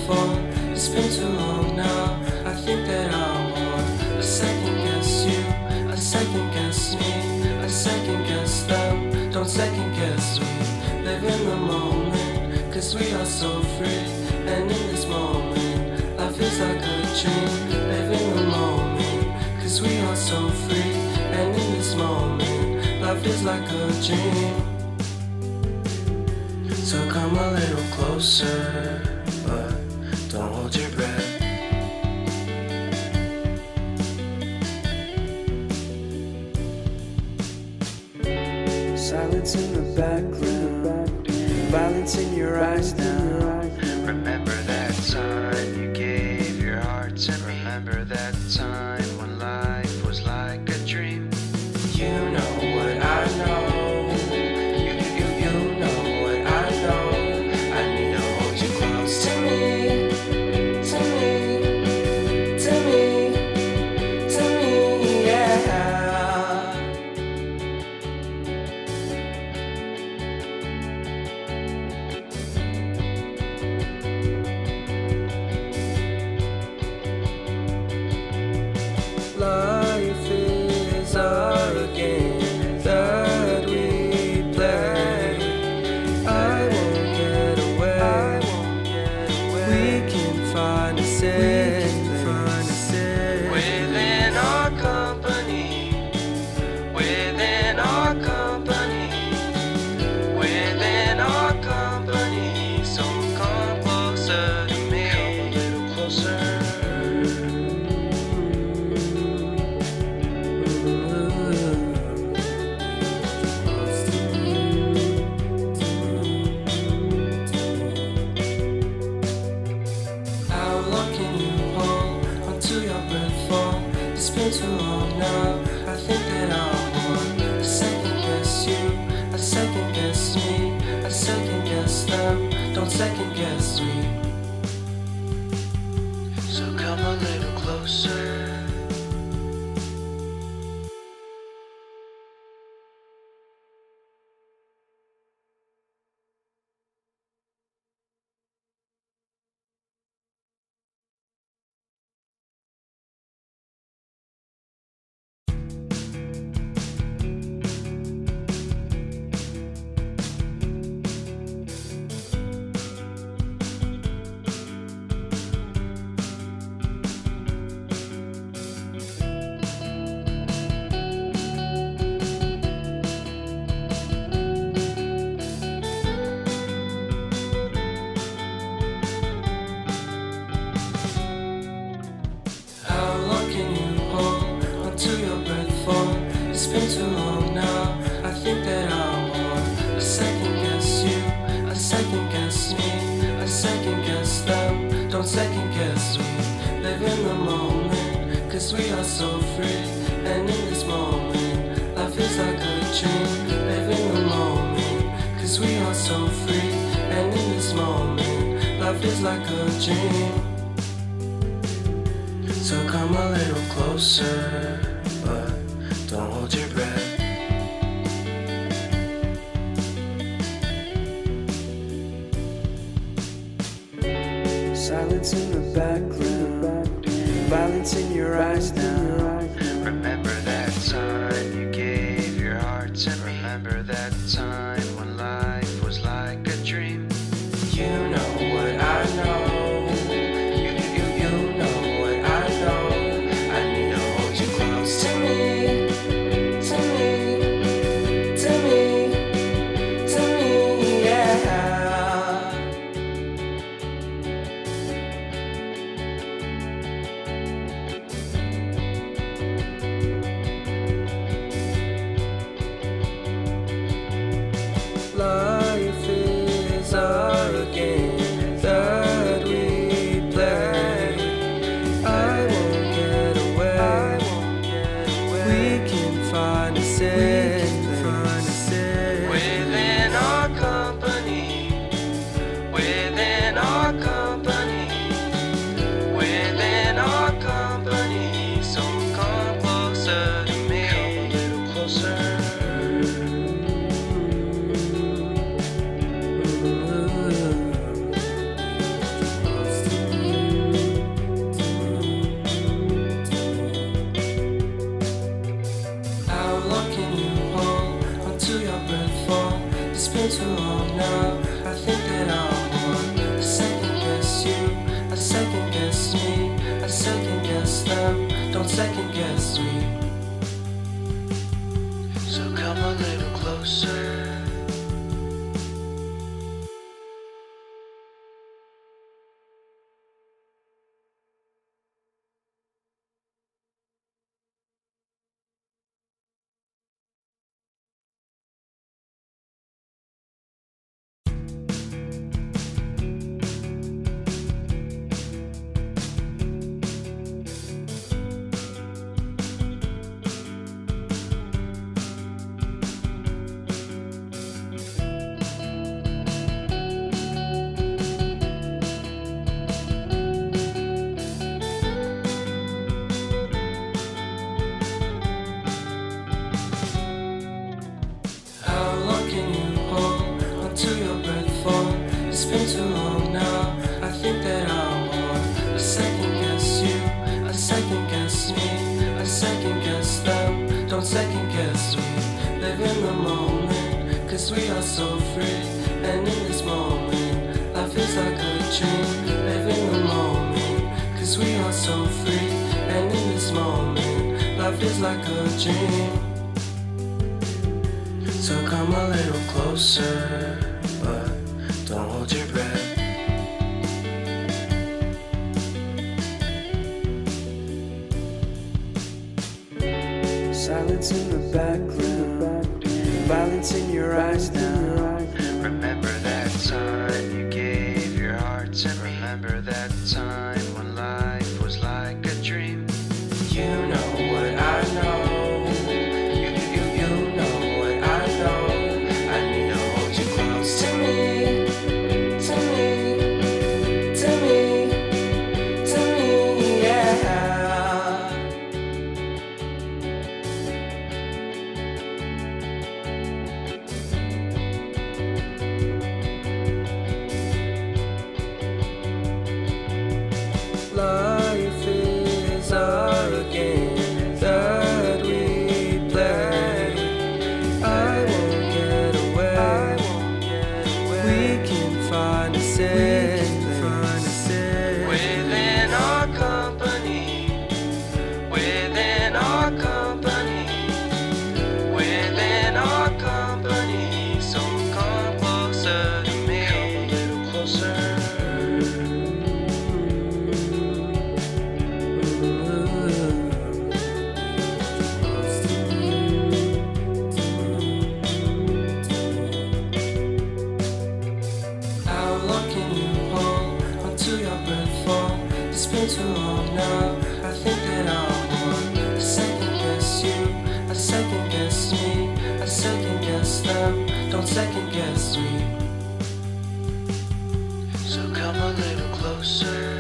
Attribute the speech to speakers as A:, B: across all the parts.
A: before. It's been too long now. I think that I want. I second guess you, I second guess me, I second guess them. Don't second guess me. Live in the moment, cause we are so free. And in this moment, life is like a dream. Live in the moment, cause we are so free. And in this moment, life is like a dream. So come a little closer, but don't hold your breath. Silence in the background, violence in your eyes now. Remember that time you gave your heart to me. Remember that time when life was like a dream. You know what I know. You know what I know. I need to hold you close to me, to me, to me, to me, yeah. Life is a game that we play. I won't get away. We can find a safe place within our company, within our company, within our company. So come closer to me, come a little closer. How long can you hold onto your breath for? It's been too long now. I think that I want. I second guess you, I second guess me, I second guess them. Don't second guess me. So come a little closer. How long can you hold onto your breath for? It's been too long now. I think that I want. I second guess you, I second guess me, I second guess them. Don't second guess me. Live in the moment, cause we are so free. And in this moment, life is like a dream. Live in the moment, cause we are so free. And in this moment, life is like a dream. So come a little closer, but don't hold your breath. Silence in the background, violence in your eyes now. Remember that time you gave your heart to me. Remember that time when life was like a dream. You know what I know. You know what I know. I need to hold you close to me, to me, to me, to me, yeah. we are so free. And in this moment, life is like a dream. Live in the moment, cause we are so free. And in this moment, life is like a dream. So come a little closer, but don't hold your breath. Silence in the background, violence in your eyes now. Remember that time you gave your heart to me. Remember that time when life was like a dream. You know what I know. You know what I know. I need to hold you close to me, to me, to me, to me, yeah. Life is our game that we play. I won't get away. We can find a safe place within our company, within our company, within our company. So come closer to me, come a little closer. It's been too long now. I think that I want to second guess you, I second guess me, I second guess them. Don't second guess me. So come a little closer.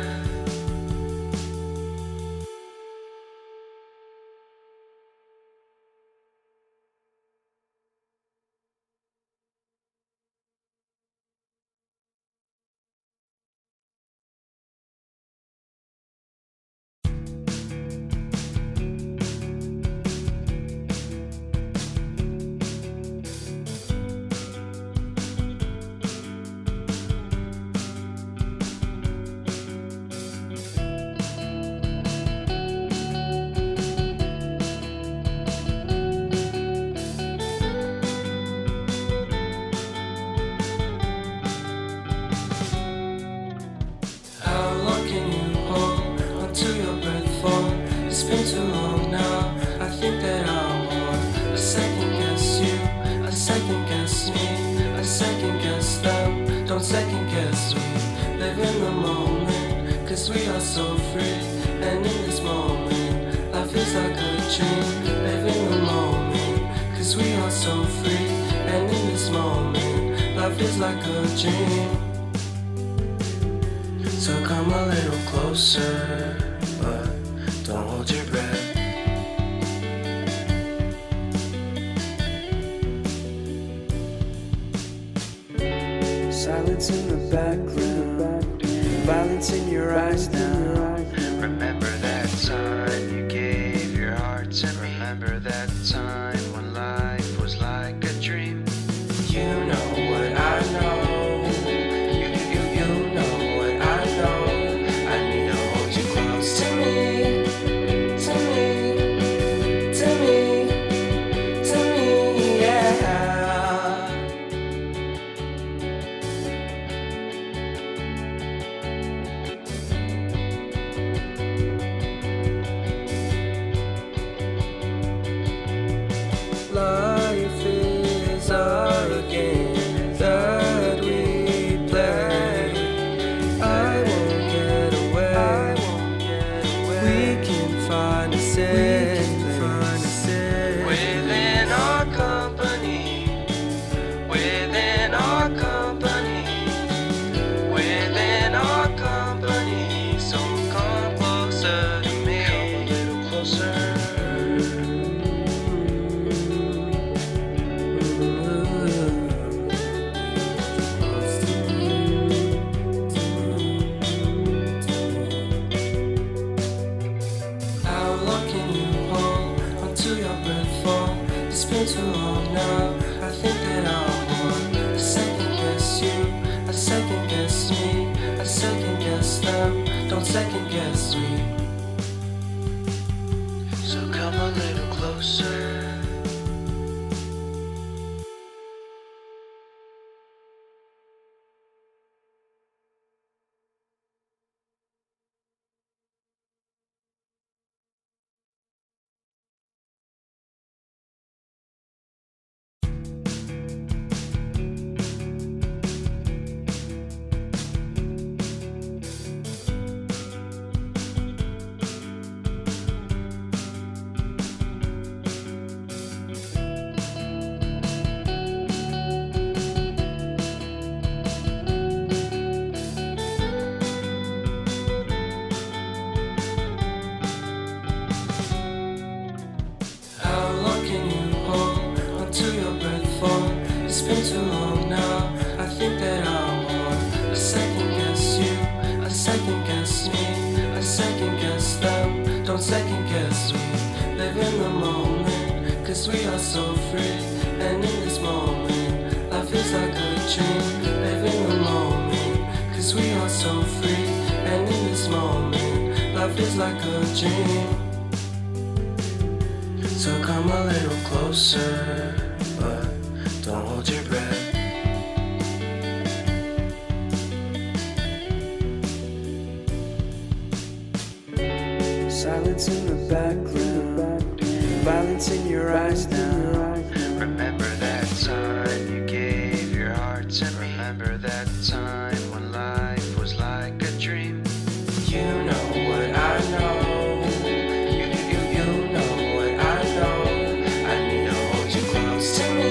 A: It's been too long now. I think that I want to second guess you, I second guess me, I second guess them. Don't second guess me. Live in the moment, cause we are so free. And in this moment, life is like a dream. Live in the moment, cause we are so free. And in this moment, life is like a dream. So come a little closer, but don't hold your breath. Silence in the background, violence in your eyes now. Remember that time you gave your heart to me. Remember that time when life was like a dream. You know what I know. You know what I know. I need to hold you close to me, to me, to me, to me, yeah. Life is our game that we play. I won't get away. We can find a safe place within our company, within our company, within our company. So come closer to me, come a little closer. How long can you Don't second guess me. So come a little closer. It's been too long now. I think that I want a second guess you, a second guess me, a second guess them. Don't second guess me. Live in the moment, cause we are so free. And in this moment, life is like a dream. Live in the moment, cause we are so free. And in this moment, life is like a dream. So come a little closer, but don't hold your breath. Silence in the background, violence in your eyes now. Remember that time you gave your heart to me. Remember that time when life was like a dream. You know what I know. You know what I know. I need to hold you close to me.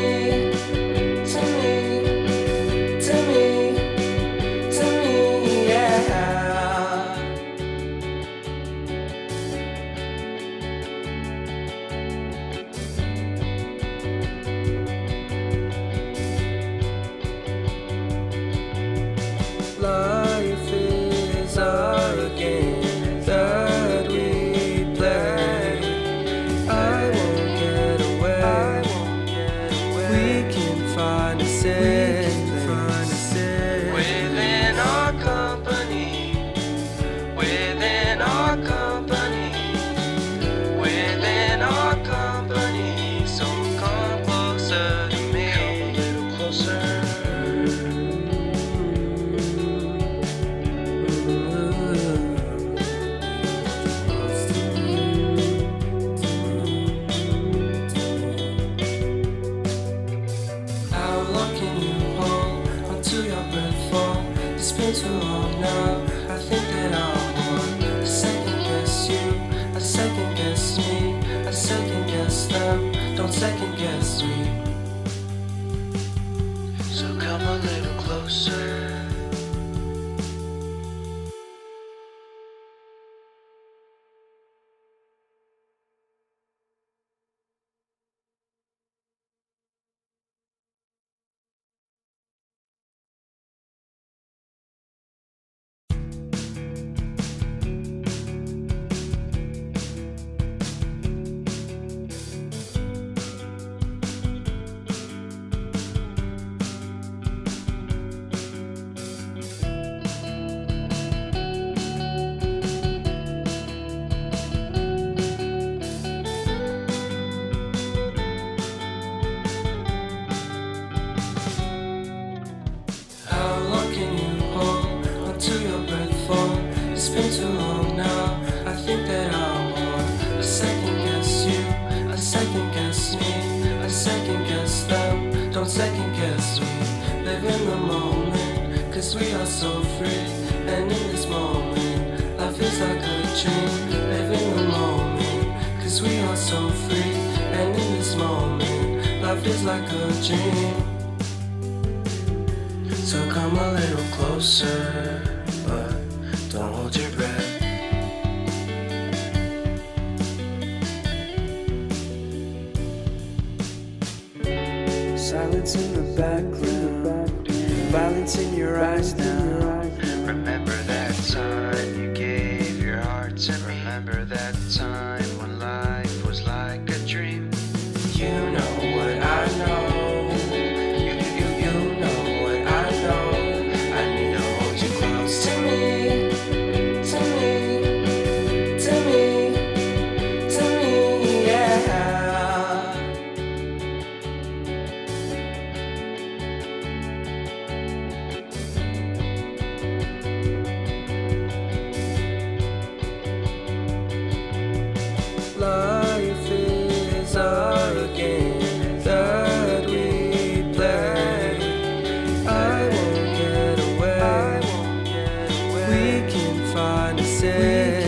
A: Life is a game that we play. I won't get away. We can find a safe within our company. Within our company. Within our company. So come closer to me. Come a little closer. It's been too long now. I think that I want a second guess you, a second guess me, a second guess them. Don't second guess me. So come a little closer. It's been too long now. I think that I want a second guess you, a second guess me, a second guess them. Don't second guess me. Live in the moment, cause we are so free. And in this moment, life is like a dream. Live in the moment, cause we are so free. And in this moment, life is like a dream. So come a little closer, but don't hold your breath. Silence in the background, violence in your eyes now. Remember that time you gave your heart to me. Remember that time when life was like a dream. You know what I know. You know what I know. I need to hold you close to me. Life is a game that we play. I won't get away. We can find a safe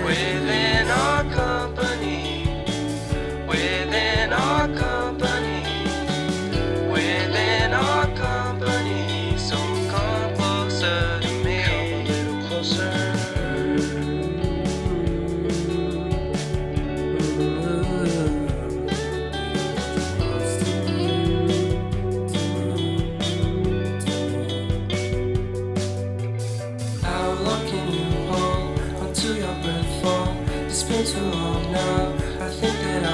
A: within our company. Within our company. Within our company. So come closer to me. Come a little closer. How long can you hold onto your breath for? It's been too long now. I think that I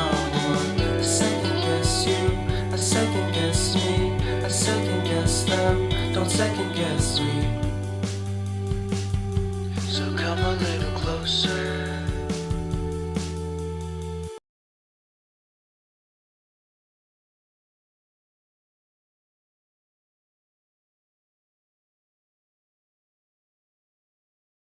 A: want to second guess you. I second guess me. I second guess them. Don't second guess me. So come a little closer.